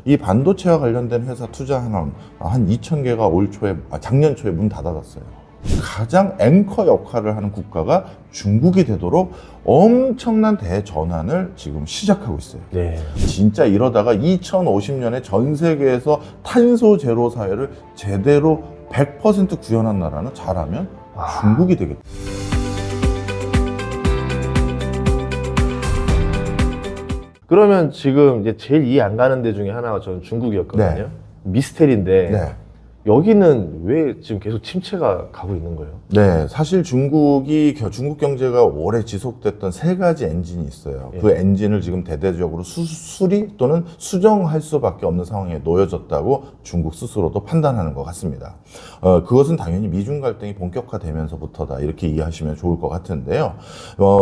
이 반도체와 관련된 회사 투자하는 한 2,000개가 작년 초에 문 닫아놨어요. 가장 앵커 역할을 하는 국가가 중국이 되도록 엄청난 대전환을 지금 시작하고 있어요. 네. 진짜 이러다가 2050년에 전 세계에서 탄소 제로 사회를 제대로 100% 구현한 나라는 잘하면 중국이 되겠다. 그러면 지금 이제 제일 이해 안 가는 데 중에 하나가 저는 중국이었거든요. 네. 미스테리인데 네. 여기는 왜 지금 계속 침체가 가고 있는 거예요? 네, 사실 중국 경제가 오래 지속됐던 세 가지 엔진이 있어요. 예. 그 엔진을 지금 대대적으로 수리 또는 수정할 수밖에 없는 상황에 놓여졌다고 중국 스스로도 판단하는 것 같습니다. 그것은 당연히 미중 갈등이 본격화되면서부터다 이렇게 이해하시면 좋을 것 같은데요.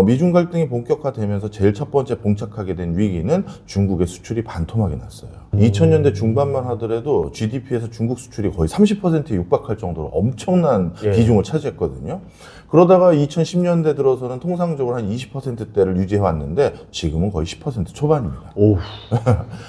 미중 갈등이 본격화되면서 제일 첫 번째 봉착하게 된 위기는 중국의 수출이 반토막이 났어요. 2000년대 중반만 하더라도 GDP에서 중국 수출이 거의 30%에 육박할 정도로 엄청난 예. 비중을 차지했거든요. 그러다가 2010년대 들어서는 통상적으로 한 20%대를 유지해왔는데 지금은 거의 10% 초반입니다. 오.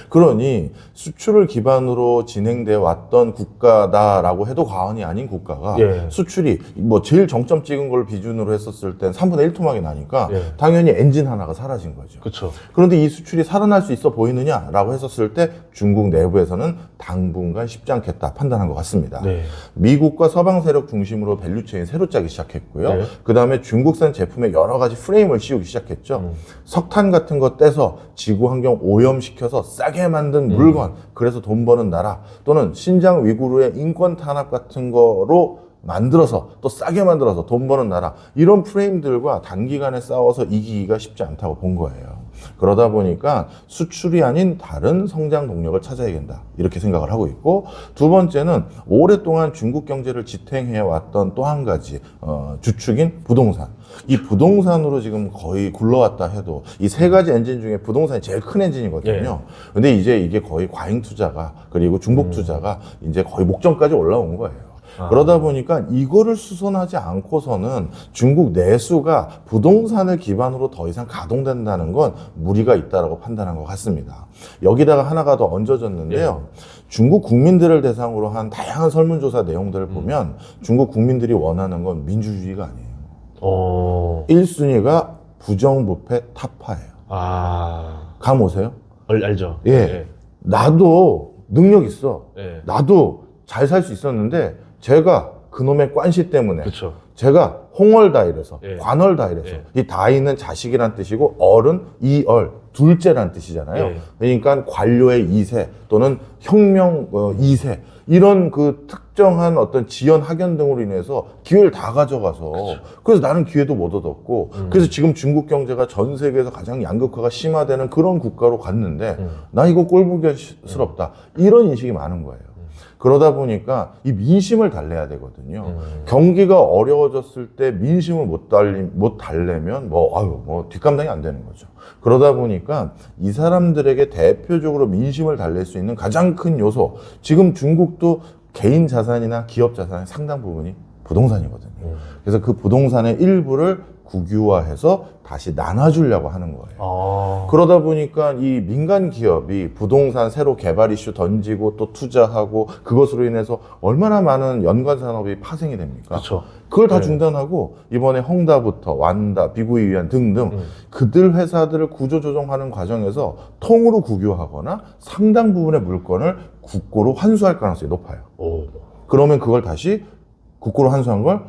그러니 수출을 기반으로 진행되어 왔던 국가다라고 해도 과언이 아닌 국가가 예. 수출이 뭐 제일 정점 찍은 걸 기준으로 했었을 땐 3분의 1 토막이 나니까 예. 당연히 엔진 하나가 사라진 거죠. 그렇죠. 그런데 이 수출이 살아날 수 있어 보이느냐라고 했었을 때 중국 내부에서는 당분간 쉽지 않겠다 판단한 것 같습니다. 네. 미국과 서방 세력 중심으로 밸류체인 새로 짜기 시작했고요. 네. 그 다음에 중국산 제품에 여러 가지 프레임을 씌우기 시작했죠. 석탄 같은 거 떼서 지구 환경 오염시켜서 싸게 만든 물건, 그래서 돈 버는 나라, 또는 신장 위구르의 인권 탄압 같은 거로 만들어서 또 싸게 만들어서 돈 버는 나라, 이런 프레임들과 단기간에 싸워서 이기기가 쉽지 않다고 본 거예요. 그러다 보니까 수출이 아닌 다른 성장 동력을 찾아야 된다 이렇게 생각을 하고 있고, 두 번째는 오랫동안 중국 경제를 지탱해 왔던 또 한 가지 주축인 부동산. 이 부동산으로 지금 거의 굴러왔다 해도 이 세 가지 엔진 중에 부동산이 제일 큰 엔진이거든요. 근데 이제 이게 거의 과잉 투자가, 그리고 중복 투자가 이제 거의 목전까지 올라온 거예요. 그러다 보니까 이거를 수선하지 않고서는 중국 내수가 부동산을 기반으로 더 이상 가동된다는 건 무리가 있다라고 판단한 것 같습니다. 여기다가 하나가 더 얹어졌는데요. 중국 국민들을 대상으로 한 다양한 설문조사 내용들을 보면 중국 국민들이 원하는 건 민주주의가 아니에요. 1순위가 부정부패 타파예요. 감 오세요? 알죠. 예. 나도 능력 있어. 예. 나도 잘 살 수 있었는데 제가 그놈의 관시 때문에, 그렇죠. 제가 홍얼다이래서, 예. 관얼다이래서, 예. 이 다이는 자식이란 뜻이고 얼은 이얼, 둘째란 뜻이잖아요. 예. 그러니까 관료의 2세 또는 혁명 2세, 이런 그 특정한 어떤 지연 학연 등으로 인해서 기회를 다 가져가서, 그래서 나는 기회도 못 얻었고, 그래서 지금 중국 경제가 전 세계에서 가장 양극화가 심화되는 그런 국가로 갔는데 나 이거 꼴보기스럽다, 이런 인식이 많은 거예요. 그러다 보니까 이 민심을 달래야 되거든요. 경기가 어려워졌을 때 민심을 못 달래면 뒷감당이 안 되는 거죠. 그러다 보니까 이 사람들에게 대표적으로 민심을 달랠 수 있는 가장 큰 요소, 지금 중국도 개인 자산이나 기업 자산의 상당 부분이 부동산이거든요. 그래서 그 부동산의 일부를 국유화해서 다시 나눠주려고 하는 거예요. 그러다 보니까 이 민간 기업이 부동산 새로 개발 이슈 던지고 또 투자하고, 그것으로 인해서 얼마나 많은 연관 산업이 파생이 됩니까? 그렇죠. 그걸 다 중단하고 이번에 헝다부터 완다, 비구이위안 등등 그들 회사들을 구조조정하는 과정에서 통으로 국유화하거나 상당 부분의 물건을 국고로 환수할 가능성이 높아요. 그러면 그걸 다시 국고로 환수한 걸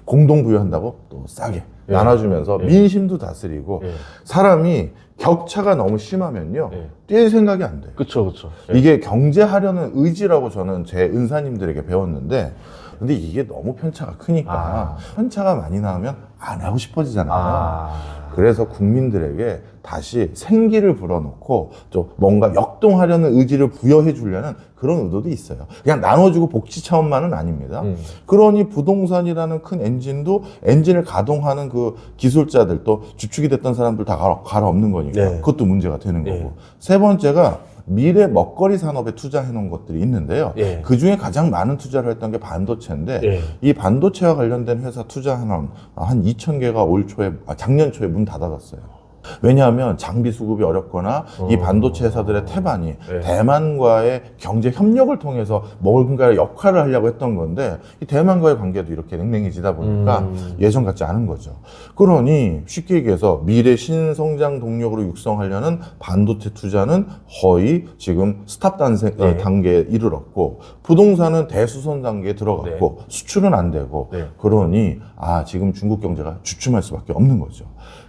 공동 부여한다고 또 싸게 나눠주면서 민심도 다스리고, 사람이 격차가 너무 심하면요, 뛸 생각이 안 돼요. 그렇죠. 이게 경제하려는 의지라고 저는 제 은사님들에게 배웠는데, 근데 이게 너무 편차가 크니까 편차가 많이 나오면 안 하고 싶어지잖아요. 그래서 국민들에게 다시 생기를 불어넣고 좀 뭔가 역동하려는 의지를 부여해 주려는 그런 의도도 있어요. 그냥 나눠주고 복지 차원만은 아닙니다. 그러니 부동산이라는 큰 엔진도 엔진을 가동하는 그 기술자들, 또 주축이 됐던 사람들 다 갈아엎는 거니까 그것도 문제가 되는 거고. 세 번째가 미래 먹거리 산업에 투자해 놓은 것들이 있는데요. 그 중에 가장 많은 투자를 했던 게 반도체인데, 이 반도체와 관련된 회사 투자하는 한 2,000개가 작년 초에 문 닫아놨어요. 왜냐하면 장비 수급이 어렵거나 이 반도체 회사들의 태반이 네. 대만과의 경제 협력을 통해서 뭔가 역할을 하려고 했던 건데 이 대만과의 관계도 이렇게 냉랭해지다 보니까 예전 같지 않은 거죠. 그러니 쉽게 얘기해서 미래 신성장 동력으로 육성하려는 반도체 투자는 거의 지금 스탑 네. 단계에 이르렀고 부동산은 대수선 단계에 들어갔고 수출은 안 되고 네. 그러니 지금 중국 경제가 주춤할 수밖에 없는 거죠.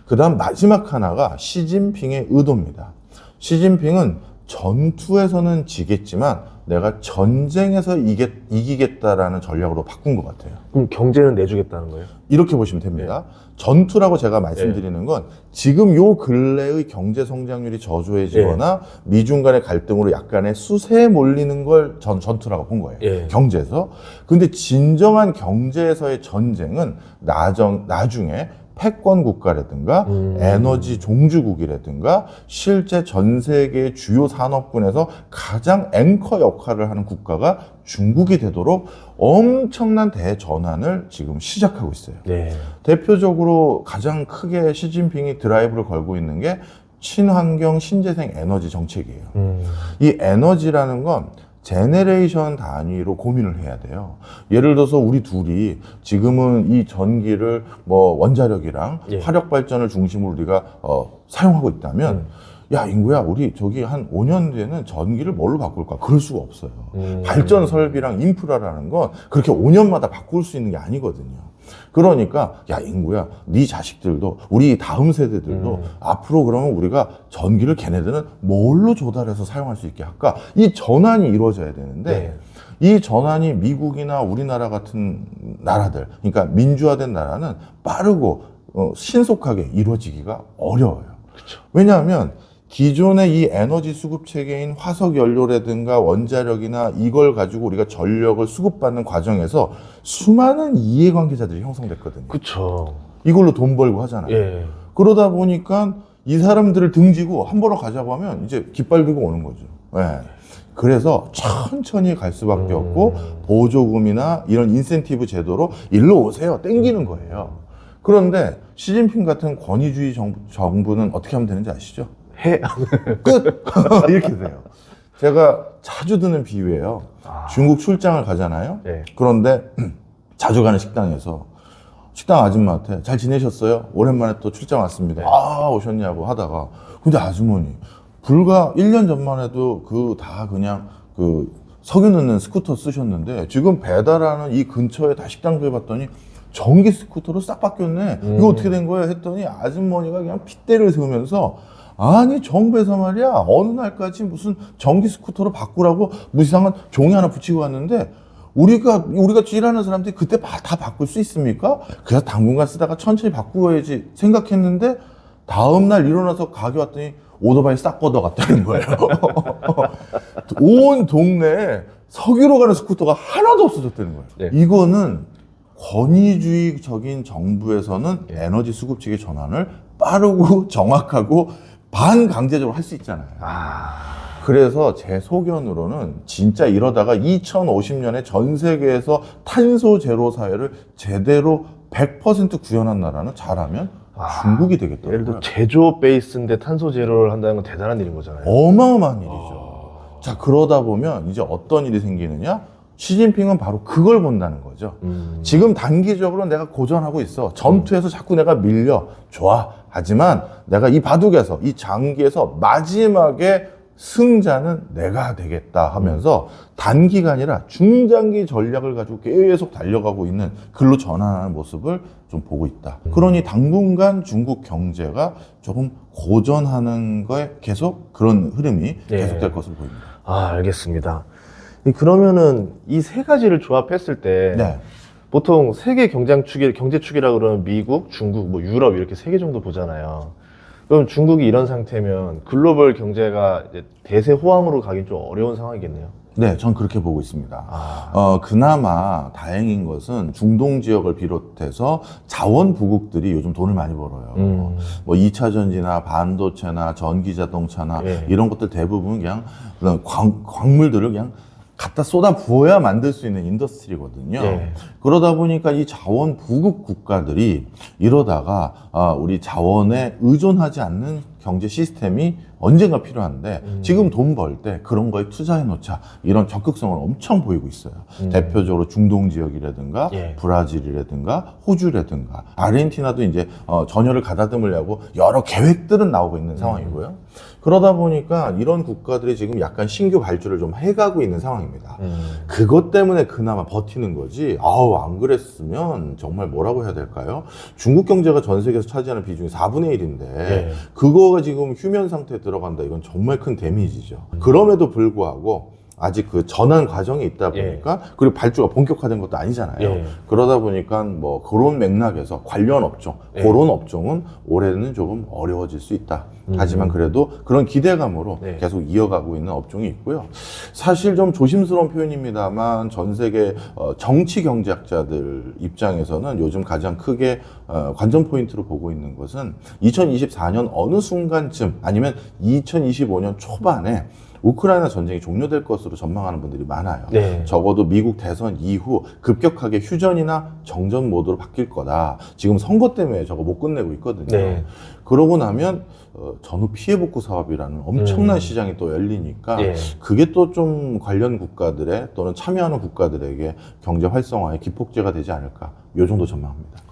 그 다음 마지막 하나가 시진핑의 의도입니다. 시진핑은 전투에서는 지겠지만 내가 전쟁에서 이기겠다라는 전략으로 바꾼 것 같아요. 그럼 경제는 내주겠다는 거예요? 이렇게 보시면 됩니다. 전투라고 제가 말씀드리는 건 지금 요 근래의 경제 성장률이 저조해지거나 미중 간의 갈등으로 약간의 수세에 몰리는 걸 전투라고 본 거예요. 경제에서. 근데 진정한 경제에서의 전쟁은 나중에 패권 국가라든가 에너지 종주국이라든가 실제 전 세계의 주요 산업군에서 가장 앵커 역할을 하는 국가가 중국이 되도록 엄청난 대전환을 지금 시작하고 있어요. 대표적으로 가장 크게 시진핑이 드라이브를 걸고 있는 게 친환경 신재생 에너지 정책이에요. 이 에너지라는 건 제네레이션 단위로 고민을 해야 돼요. 예를 들어서 우리 둘이 지금은 이 전기를 뭐 원자력이랑 화력 발전을 중심으로 우리가 사용하고 있다면 야 인구야 우리 저기 한 5년 뒤에는 전기를 뭘로 바꿀까? 그럴 수가 없어요. 발전 설비랑 인프라라는 건 그렇게 5년마다 바꿀 수 있는 게 아니거든요. 그러니까 야 인구야 네 자식들도 우리 다음 세대들도 앞으로 그러면 우리가 전기를 걔네들은 뭘로 조달해서 사용할 수 있게 할까? 이 전환이 이루어져야 되는데 이 전환이 미국이나 우리나라 같은 나라들 그러니까 민주화된 나라는 빠르고 신속하게 이루어지기가 어려워요. 왜냐하면 기존의 이 에너지 수급 체계인 화석 연료라든가 원자력이나 이걸 가지고 우리가 전력을 수급받는 과정에서 수많은 이해관계자들이 형성됐거든요. 그쵸. 이걸로 돈 벌고 하잖아요. 그러다 보니까 이 사람들을 등지고 한 번에 가자고 하면 이제 깃발 들고 오는 거죠. 그래서 천천히 갈 수밖에 없고 보조금이나 이런 인센티브 제도로 일로 오세요. 땡기는 거예요. 그런데 시진핑 같은 권위주의 정부는 어떻게 하면 되는지 아시죠? 끝! 이렇게 돼요. 제가 자주 드는 비유예요. 중국 출장을 가잖아요. 그런데 자주 가는 식당에서 식당 아줌마한테 잘 지내셨어요? 오랜만에 또 출장 왔습니다. 오셨냐고 하다가 근데 아주머니 불과 1년 전만 해도 다 그냥 석유 넣는 스쿠터 쓰셨는데 지금 배달하는 이 근처에 다 식당도 해봤더니 전기 스쿠터로 싹 바뀌었네. 이거 어떻게 된 거예요? 했더니 아주머니가 그냥 핏대를 세우면서 아니 정부에서 말이야 어느 날까지 무슨 전기 스쿠터로 바꾸라고 무시상한 종이 하나 붙이고 왔는데 우리가 일하는 사람들이 그때 다 바꿀 수 있습니까? 그래서 당분간 쓰다가 천천히 바꾸어야지 생각했는데 다음날 일어나서 가게 왔더니 오토바이 싹 걷어갔다는 거예요. 온 동네에 석유로 가는 스쿠터가 하나도 없어졌다는 거예요. 이거는 권위주의적인 정부에서는 에너지 수급 체계 전환을 빠르고 정확하고 반강제적으로 할 수 있잖아요. 그래서 제 소견으로는 진짜 이러다가 2050년에 전 세계에서 탄소 제로 사회를 제대로 100% 구현한 나라는 잘하면 중국이 되겠더라고요. 예를 들어 제조 베이스인데 탄소 제로를 한다는 건 대단한 일인 거잖아요. 어마어마한 일이죠. 자, 그러다 보면 이제 어떤 일이 생기느냐? 시진핑은 바로 그걸 본다는 거죠. 지금 단기적으로 내가 고전하고 있어. 전투에서 자꾸 내가 밀려. 좋아. 하지만 내가 이 바둑에서, 이 장기에서 마지막에 승자는 내가 되겠다 하면서 단기간이라 중장기 전략을 가지고 계속 달려가고 있는 글로 전환하는 모습을 좀 보고 있다. 그러니 당분간 중국 경제가 조금 고전하는 거에 계속 그런 흐름이 계속될 것으로 보입니다. 알겠습니다. 그러면은 이 세 가지를 조합했을 때 보통 세계 경제 축이라 그러면 미국, 중국, 뭐 유럽 이렇게 세 개 정도 보잖아요. 그럼 중국이 이런 상태면 글로벌 경제가 이제 대세 호황으로 가긴 좀 어려운 상황이겠네요. 네, 전 그렇게 보고 있습니다. 그나마 다행인 것은 중동 지역을 비롯해서 자원 부국들이 요즘 돈을 많이 벌어요. 뭐 2차 전지나 반도체나 전기 자동차나 이런 것들 대부분 그냥 광물들을 그냥 갖다 쏟아 부어야 만들 수 있는 인더스트리거든요. 예. 그러다 보니까 이 자원 부국 국가들이 이러다가 우리 자원에 의존하지 않는 경제 시스템이 언젠가 필요한데 지금 돈 벌 때 그런 거에 투자해 놓자 이런 적극성을 엄청 보이고 있어요. 대표적으로 중동 지역이라든가 예. 브라질이라든가 호주라든가 아르헨티나도 이제 전열을 가다듬으려고 여러 계획들은 나오고 있는 상황이고요. 그러다 보니까 이런 국가들이 지금 약간 신규 발주를 좀 해가고 있는 상황입니다. 그것 때문에 그나마 버티는 거지. 아우, 안 그랬으면 정말 뭐라고 해야 될까요? 중국 경제가 전 세계에서 차지하는 비중이 4분의 1인데 예. 그거가 지금 휴면 상태에 들어간다. 이건 정말 큰 데미지죠. 그럼에도 불구하고 아직 그 전환 과정이 있다 보니까 그리고 발주가 본격화된 것도 아니잖아요. 예. 그러다 보니까 뭐 그런 맥락에서 관련 업종, 그런 업종은 올해는 조금 어려워질 수 있다. 하지만 그래도 그런 기대감으로 계속 이어가고 있는 업종이 있고요. 사실 좀 조심스러운 표현입니다만 전 세계 정치 경제학자들 입장에서는 요즘 가장 크게 관전 포인트로 보고 있는 것은 2024년 어느 순간쯤 아니면 2025년 초반에 우크라이나 전쟁이 종료될 것으로 전망하는 분들이 많아요. 네. 적어도 미국 대선 이후 급격하게 휴전이나 정전 모드로 바뀔 거다. 지금 선거 때문에 저거 못 끝내고 있거든요. 네. 그러고 나면 전후 피해 복구 사업이라는 엄청난 시장이 또 열리니까 예. 그게 또 좀 관련 국가들의 또는 참여하는 국가들에게 경제 활성화에 기폭제가 되지 않을까. 요 정도 전망합니다.